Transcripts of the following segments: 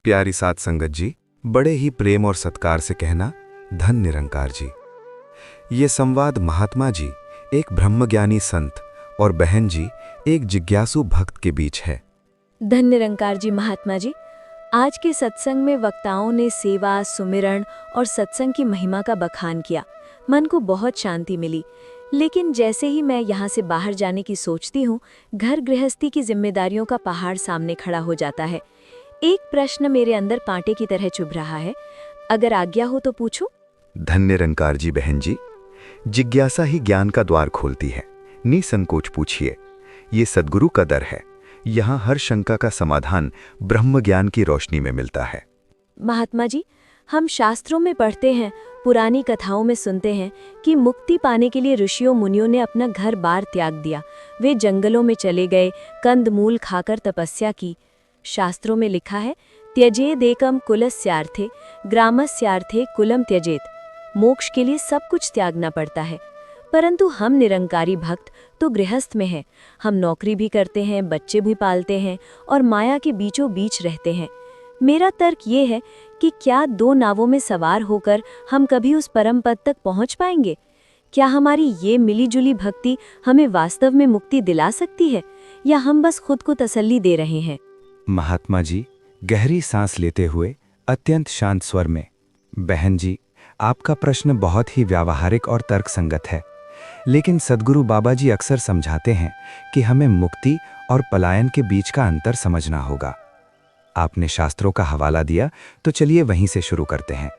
प्यारी साथ संगत जी, बड़े ही प्रेम और सत्कार से कहना धन निरंकार जी। ये संवाद महात्मा जी एक ब्रह्मज्ञानी संत और बहन जी एक जिज्ञासु भक्त के बीच है। धन निरंकार जी महात्मा जी, आज के सत्संग में वक्ताओं ने सेवा, सुमिरण और सत्संग की महिमा का बखान किया। मन को बहुत शांति मिली। लेकिन जैसे ही मैं यहाँ से बाहर जाने की सोचती हूँ, घर गृहस्थी की जिम्मेदारियों का पहाड़ सामने खड़ा हो जाता है। एक प्रश्न मेरे अंदर कांटे की तरह चुभ रहा है। अगर आज्ञा हो तो पूछूं? धन निरंकार जी बहन जी, जिज्ञासा ही ज्ञान का द्वार खोलती है। निसंकोच पूछिए, ये सद्गुरु का दर है। यहाँ हर शंका का समाधान ब्रह्म ज्ञान की रोशनी में मिलता है। महात्मा जी, हम शास्त्रों में पढ़ते हैं, पुरानी कथाओं में सुनते हैं कि मुक्ति पाने के लिए ऋषियों मुनियों ने अपना घर बार त्याग दिया। वे जंगलों में चले गए, कंदमूल खाकर तपस्या की। शास्त्रों में लिखा है, त्यजेदेकम कुलस्यार्थे ग्रामस्यार्थे कुलम त्यजेत। मोक्ष के लिए सब कुछ त्यागना पड़ता है। परंतु हम निरंकारी भक्त तो गृहस्थ में हैं। हम नौकरी भी करते हैं, बच्चे भी पालते हैं और माया के बीचों बीच रहते हैं। मेरा तर्क ये है कि क्या दो नावों में सवार होकर हम कभी उस परम पद तक पहुंच पाएंगे? क्या हमारी ये मिलीजुली भक्ति हमें वास्तव में मुक्ति दिला सकती है, या हम बस खुद को तसल्ली दे रहे हैं? महात्मा जी गहरी सांस लेते हुए अत्यंत शांत स्वर में, बहन जी, आपका प्रश्न बहुत ही व्यावहारिक और तर्कसंगत है। लेकिन सद्गुरु बाबा जी अक्सर समझाते हैं कि हमें मुक्ति और पलायन के बीच का अंतर समझना होगा। आपने शास्त्रों का हवाला दिया, तो चलिए वहीं से शुरू करते हैं।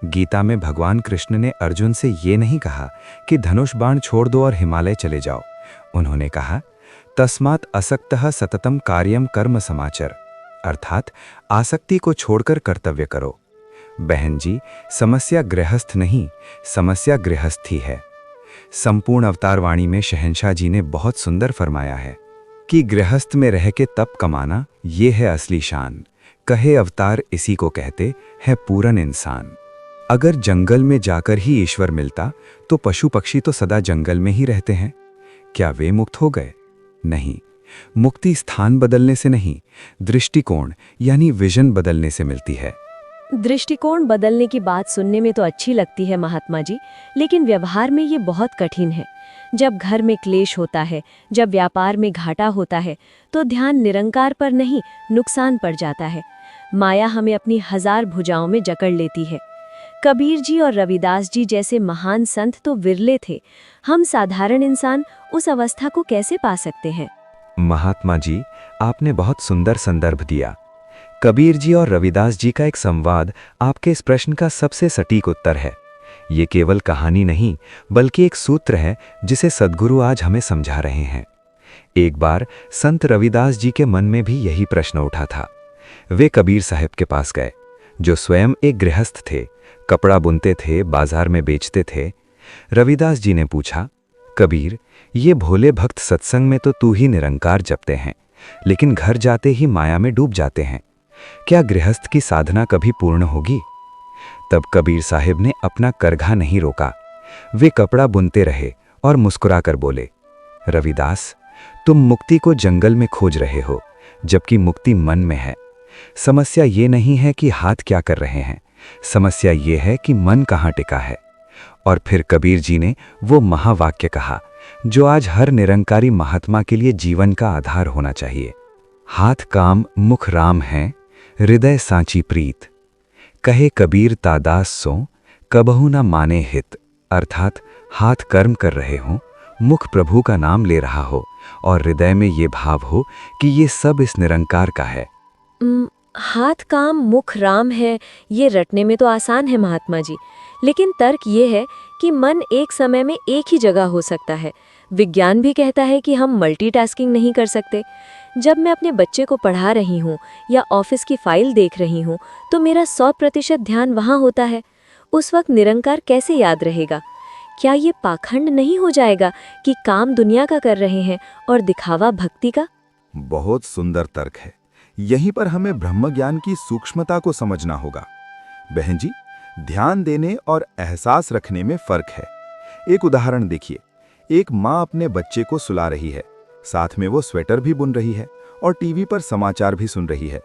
गीता में भगवान कृष्ण ने अर्जुन से ये नहीं कहा कि धनुष बाण छोड़ दो और हिमालय चले जाओ। उन्होंने कहा, तस्मात् असक्तः सततम कार्यम कर्म समाचर, अर्थात आसक्ति को छोड़कर कर्तव्य करो। बहन जी, समस्या गृहस्थ नहीं, समस्या गृहस्थी है। संपूर्ण अवतार वाणी में शहंशाह जी ने बहुत सुंदर फरमाया है कि गृहस्थ में रह के तप कमाना ये है असली शान। कहे अवतार इसी को कहते है पूरन इंसान। अगर जंगल में जाकर ही ईश्वर मिलता तो पशु पक्षी तो सदा जंगल में ही रहते हैं। क्या वे मुक्त हो गए? नहीं। मुक्ति स्थान बदलने से नहीं, दृष्टिकोण यानी विजन बदलने से मिलती है। दृष्टिकोण बदलने की बात सुनने में तो अच्छी लगती है महात्मा जी, लेकिन व्यवहार में ये बहुत कठिन है। जब घर में क्लेश होता है, जब व्यापार में घाटा होता है, तो ध्यान निरंकार पर नहीं, नुकसान पड़ जाता है। माया हमें अपनी 1000 भुजाओं में जकड़ लेती है। कबीर जी और रविदास जी जैसे महान संत तो विरले थे। हम साधारण इंसान उस अवस्था को कैसे पा सकते हैं? महात्मा जी, आपने बहुत सुंदर संदर्भ दिया। कबीर जी और रविदास जी का एक संवाद आपके इस प्रश्न का सबसे सटीक उत्तर है। ये केवल कहानी नहीं, बल्कि एक सूत्र है जिसे सद्गुरु आज हमें समझा रहे हैं। एक बार संत रविदास जी के मन में भी यही प्रश्न उठा था। वे कबीर साहब के पास गए, जो स्वयं एक गृहस्थ थे, कपड़ा बुनते थे, बाजार में बेचते थे। रविदास जी ने पूछा, कबीर, ये भोले भक्त सत्संग में तो तू ही निरंकार जपते हैं, लेकिन घर जाते ही माया में डूब जाते हैं। क्या गृहस्थ की साधना कभी पूर्ण होगी? तब कबीर साहिब ने अपना करघा नहीं रोका। वे कपड़ा बुनते रहे और मुस्कुराकर बोले, रविदास, तुम मुक्ति को जंगल में खोज रहे हो, जबकि मुक्ति मन में है। समस्या ये नहीं है कि हाथ क्या कर रहे हैं, समस्या ये है कि मन कहाँ टिका है। और फिर कबीर जी ने वो महावाक्य कहा जो आज हर निरंकारी महात्मा के लिए जीवन का आधार होना चाहिए। हाथ काम मुख राम है, हृदय सांची प्रीत। कहे कबीर तादास सो, कबहू न माने हित। अर्थात हाथ कर्म कर रहे हो, मुख प्रभु का नाम ले रहा हो और हृदय में ये भाव हो कि ये सब इस निरंकार का है। हाथ काम मुख राम है, ये रटने में तो आसान है महात्मा जी, लेकिन तर्क ये है कि मन एक समय में एक ही जगह हो सकता है। विज्ञान भी कहता है कि हम मल्टीटास्किंग नहीं कर सकते। जब मैं अपने बच्चे को पढ़ा रही हूँ या ऑफिस की फाइल देख रही हूँ, तो मेरा 100% ध्यान वहाँ होता है। उस वक्त निरंकार कैसे याद रहेगा? क्या ये पाखंड नहीं हो जाएगा कि काम दुनिया का कर रहे हैं और दिखावा भक्ति का? बहुत सुंदर तर्क है। यहीं पर हमें ब्रह्म ज्ञान की सूक्ष्मता को समझना होगा। बहन जी, ध्यान देने और एहसास रखने में फर्क है। एक उदाहरण देखिए, एक माँ अपने बच्चे को सुला रही है, साथ में वो स्वेटर भी बुन रही है और टीवी पर समाचार भी सुन रही है।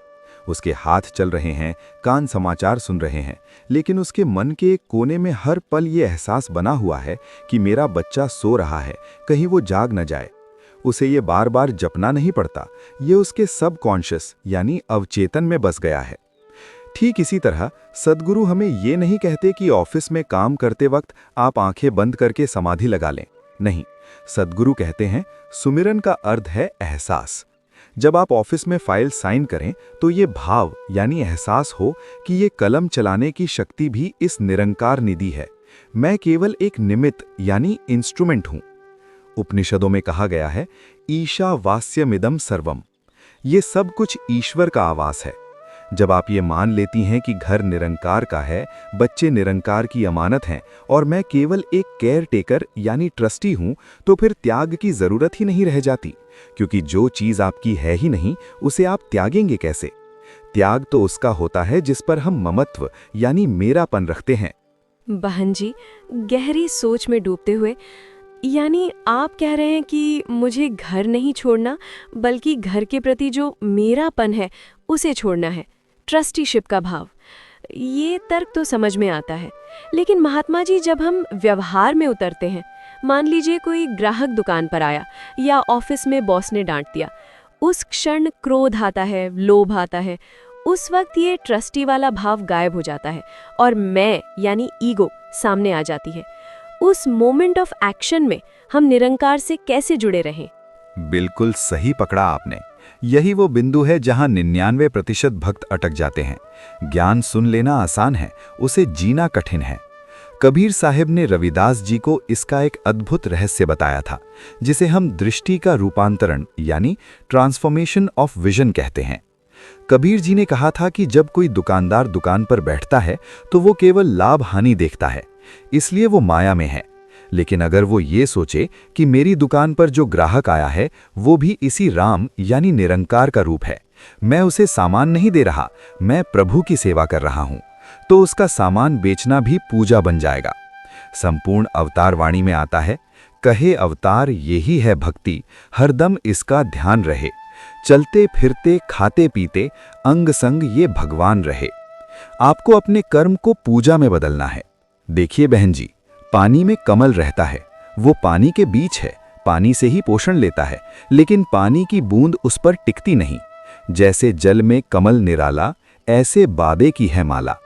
उसके हाथ चल रहे हैं, कान समाचार सुन रहे हैं, लेकिन उसके मन के एक कोने में हर पल ये एहसास बना हुआ है कि मेरा बच्चा सो रहा है, कहीं वो जाग न जाए। उसे ये बार बार जपना नहीं पड़ता, ये उसके सबकॉन्शियस यानी अवचेतन में बस गया है। ठीक इसी तरह सद्गुरु हमें ये नहीं कहते कि ऑफिस में काम करते वक्त आप आंखें बंद करके समाधि लगा लें। नहीं, सद्गुरु कहते हैं सुमिरन का अर्थ है एहसास। जब आप ऑफिस में फाइल साइन करें तो ये भाव यानी एहसास हो कि ये कलम चलाने की शक्ति भी इस निरंकार निधि है, मैं केवल एक निमित्त यानी इंस्ट्रूमेंट हूं। उपनिषदों में कहा गया है ईशावास्यमिदं सर्वम, ये सब कुछ ईश्वर का आवास है। जब आप ये मान लेती हैं कि घर निरंकार का है, बच्चे निरंकार की अमानत हैं और मैं केवल एक केयर टेकर यानी ट्रस्टी हूं, तो फिर त्याग की जरूरत ही नहीं रह जाती, क्योंकि जो चीज आपकी है ही नहीं उसे आप त्यागेंगे कैसे। त्याग तो उसका होता है जिस पर हम ममत्व यानी मेरापन रखते हैं। बहन जी, गहरी सोच में डूबते हुए, यानी आप कह रहे हैं कि मुझे घर नहीं छोड़ना बल्कि घर के प्रति जो मेरापन है उसे छोड़ना है, ट्रस्टीशिप का भाव। ये तर्क तो समझ में आता है, लेकिन महात्मा जी जब हम व्यवहार में उतरते हैं, मान लीजिए कोई ग्राहक दुकान पर आया या ऑफिस में बॉस ने डांट दिया, उस क्षण क्रोध आता है, लोभ आता है, उस वक्त ये ट्रस्टी वाला भाव गायब हो जाता है और मैं यानी ईगो सामने आ जाती है। उस मोमेंट ऑफ एक्शन में हम निरंकार से कैसे जुड़े रहें? बिल्कुल सही पकड़ा आपने। यही वो बिंदु है जहां 99% भक्त अटक जाते हैं। ज्ञान सुन लेना आसान है, उसे जीना कठिन है। कबीर साहिब ने रविदास जी को इसका एक अद्भुत रहस्य बताया था, जिसे हम दृष्टि का रूपांतरण यानी ट्रांसफॉर्मेशन ऑफ विजन कहते हैं। कबीर जी ने कहा था कि जब कोई दुकानदार दुकान पर बैठता है तो वो केवल लाभ हानि देखता है, इसलिए वो माया में है। लेकिन अगर वो ये सोचे कि मेरी दुकान पर जो ग्राहक आया है वो भी इसी राम यानी निरंकार का रूप है, मैं उसे सामान नहीं दे रहा, मैं प्रभु की सेवा कर रहा हूं, तो उसका सामान बेचना भी पूजा बन जाएगा। संपूर्ण अवतार वाणी में आता है, कहे अवतार यही है भक्ति, हरदम इसका ध्यान रहे, चलते फिरते खाते पीते अंग संग ये भगवान रहे। आपको अपने कर्म को पूजा में बदलना है। देखिए बहन जी, पानी में कमल रहता है, वो पानी के बीच है, पानी से ही पोषण लेता है, लेकिन पानी की बूंद उस पर टिकती नहीं। जैसे जल में कमल निराला, ऐसे बाबे की है माला।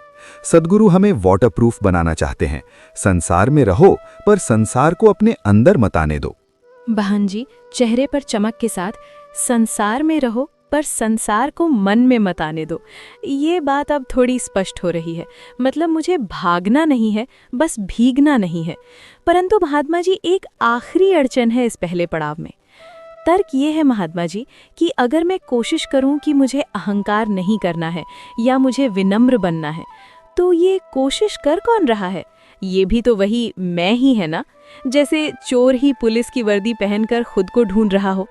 सद्गुरु हमें वाटरप्रूफ बनाना चाहते हैं। संसार में रहो पर संसार को अपने अंदर मत आने दो। बहन जी, चेहरे पर चमक के साथ संसार में रहो पर संसार को मन में मत आने दो, ये बात अब थोड़ी स्पष्ट हो रही है। मतलब मुझे भागना नहीं है, बस भीगना नहीं है। परंतु महात्मा जी, एक आखिरी अड़चन है इस पहले पड़ाव में। तर्क ये है महात्मा जी कि अगर मैं कोशिश करूं कि मुझे अहंकार नहीं करना है या मुझे विनम्र बनना है, तो ये कोशिश कर कौन रहा है? ये भी तो वही मैं ही है ना। जैसे चोर ही पुलिस की वर्दी पहनकर खुद को ढूंढ रहा हो।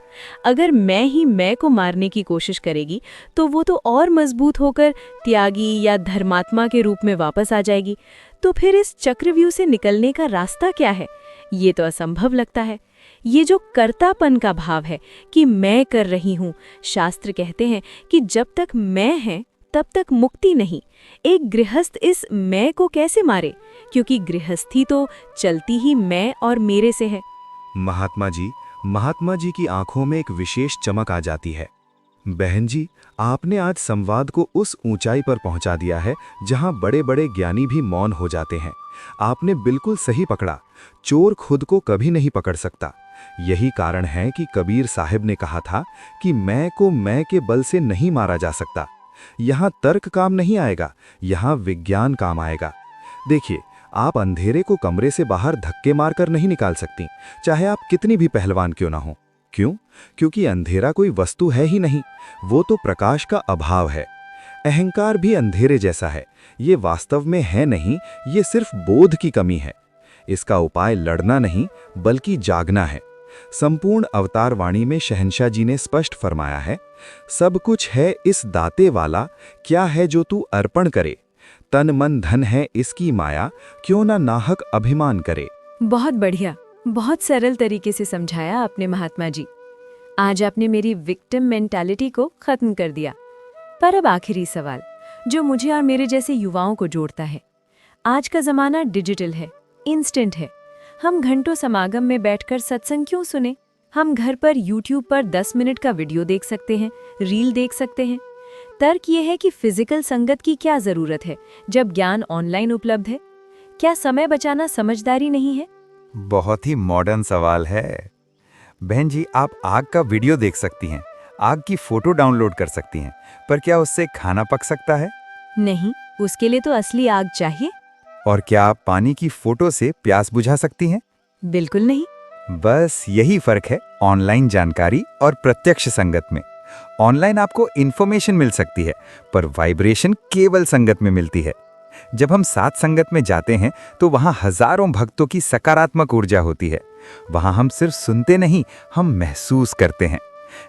अगर मैं ही मैं को मारने की कोशिश करेगी तो वो तो और मजबूत होकर त्यागी या धर्मात्मा के रूप में वापस आ जाएगी। तो फिर इस चक्रव्यूह से निकलने का रास्ता क्या है? ये तो असंभव लगता है। ये जो कर्तापन का भाव है कि मैं कर रही हूँ, शास्त्र कहते हैं कि जब तक मैं है तब तक मुक्ति नहीं। एक गृहस्थ इस मैं को कैसे मारे, क्योंकि गृहस्थी तो चलती ही मैं और मेरे से है। महात्मा जी की आंखों में एक विशेष चमक आ जाती है। बहन जी, आपने आज संवाद को उस ऊंचाई पर पहुंचा दिया है जहां बड़े बड़े ज्ञानी भी मौन हो जाते हैं। आपने बिल्कुल सही पकड़ा, चोर खुद को कभी नहीं पकड़ सकता। यही कारण है कि कबीर साहिब ने कहा था कि मैं को मैं के बल से नहीं मारा जा सकता। यहाँ तर्क काम नहीं आएगा, यहाँ विज्ञान काम आएगा। देखिए, आप अंधेरे को कमरे से बाहर धक्के मारकर नहीं निकाल सकती, चाहे आप कितनी भी पहलवान क्यों ना हो। क्यों? क्योंकि अंधेरा कोई वस्तु है ही नहीं, वो तो प्रकाश का अभाव है। अहंकार भी अंधेरे जैसा है, ये वास्तव में है नहीं, ये सिर्फ बोध की कमी है। इसका उपाय लड़ना नहीं बल्कि जागना है। संपूर्ण अवतार वाणी में शहंशाह जी ने स्पष्ट फरमाया है, सब कुछ है इस दाते वाला, क्या है जो तू अर्पण करे, तन मन धन है इसकी माया, क्यों ना नाहक अभिमान करे। बहुत बढ़िया, बहुत सरल तरीके से समझाया आपने महात्मा जी। आज आपने मेरी विक्टिम मेंटालिटी को खत्म कर दिया। पर अब आखिरी सवाल, जो मुझे और मेरे जैसे युवाओं को जोड़ता है। आज का ज़माना डिजिटल है, इंस्टेंट है। हम घंटों समागम में बैठकर सत्संग क्यों सुने? हम घर पर YouTube पर 10 मिनट का वीडियो देख सकते हैं, रील देख सकते हैं। तर्क ये है कि फिजिकल संगत की क्या ज़रूरत है जब ज्ञान ऑनलाइन उपलब्ध है? क्या समय बचाना समझदारी नहीं है? बहुत ही मॉडर्न सवाल है। बहन जी, आप आग का वीडियो देख सकती हैं, आग की फोटो डाउनलोड कर सकती हैं, पर क्या उससे खाना पक सकता है? नहीं, उसके लिए तो असली आग चाहिए। और क्या आप पानी की फोटो से प्यास बुझा सकती हैं? बिल्कुल नहीं। बस यही फर्क है ऑनलाइन जानकारी और प्रत्यक्ष संगत में। ऑनलाइन आपको इन्फॉर्मेशन मिल सकती है, पर वाइब्रेशन केवल संगत में मिलती है। जब हम साथ संगत में जाते हैं तो वहां हजारों भक्तों की सकारात्मक ऊर्जा होती है। वहां हम सिर्फ सुनते नहीं, हम महसूस करते हैं।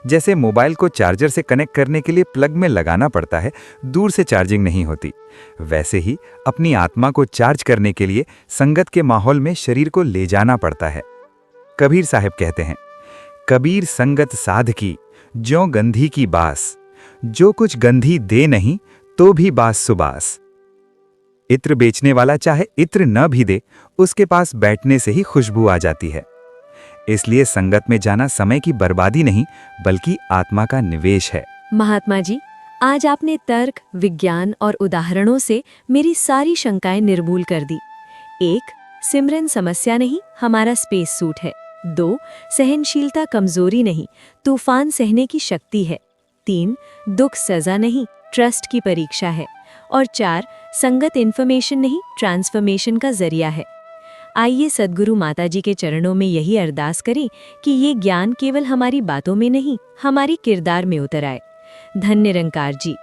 जैसे मोबाइल को चार्जर से कनेक्ट करने के लिए प्लग में लगाना पड़ता है, दूर से चार्जिंग नहीं होती। वैसे ही अपनी आत्मा को चार्ज करने के लिए संगत के माहौल में शरीर को ले जाना पड़ता है। कबीर साहब कहते हैं, कबीर संगत साध की, ज्यों गंधी की बास, जो कुछ गंधी दे नहीं तो भी बास सुबास। इत्र बेचने वाला चाहे इत्र न भी दे, उसके पास बैठने से ही खुशबू आ जाती है। इसलिए संगत में जाना समय की बर्बादी नहीं, बल्कि आत्मा का निवेश है। महात्मा जी, आज आपने तर्क, विज्ञान और उदाहरणों से मेरी सारी शंकाएं निर्मूल कर दी। 1. सिमरन समस्या नहीं, हमारा स्पेस सूट है। 2. सहनशीलता कमजोरी नहीं, तूफान सहने की शक्ति है। 3. दुख सजा नहीं, ट्रस्ट की परीक्षा है। और 4. संगत इन्फॉर्मेशन नहीं, ट्रांसफॉर्मेशन का जरिया है। आइए सद्गुरु माताजी के चरणों में यही अरदास करें कि ये ज्ञान केवल हमारी बातों में नहीं, हमारी किरदार में उतर आए। धन्य निरंकार जी।